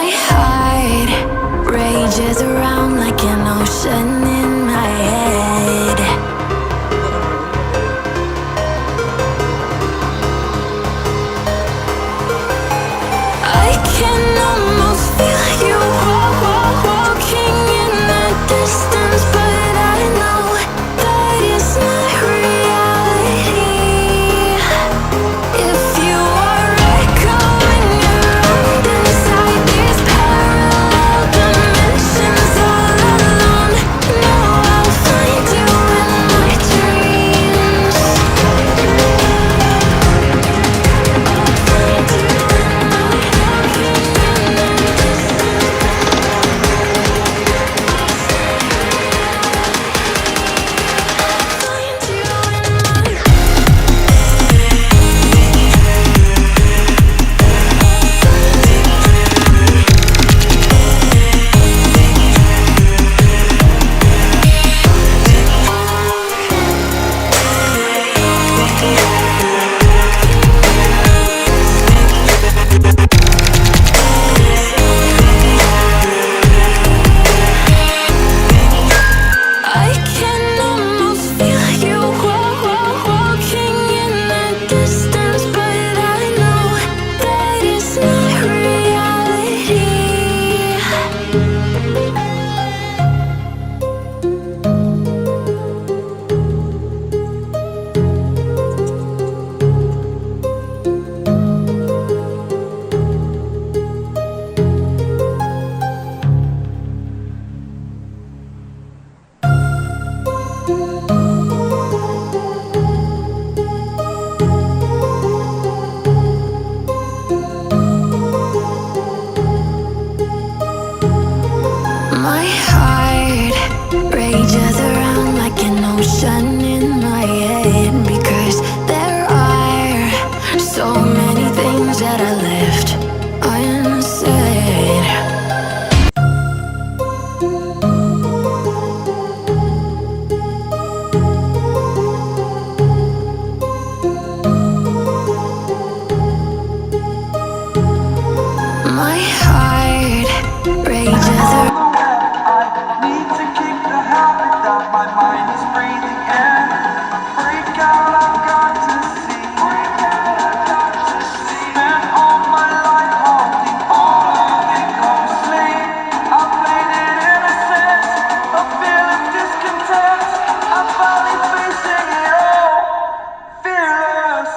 My heart rages around like an ocean in my head. I can almost feel you walking in the distance, but I know that it's not reality. If you are echoing around inside these parallel dimensions all alone, know I'll find you in my dreams. I can almost feel you walking in the distance, but I know that it's not reality. My heart rages around like an ocean in my head, because there are so many things that I left unsaid. My heart rages around. I need to kick the habit that my mind is breathing in. Break out, I've got to see. Spent all my life holding all of it closely. I played it innocent, a feeling discontent. I'm finally facing it all, fearless.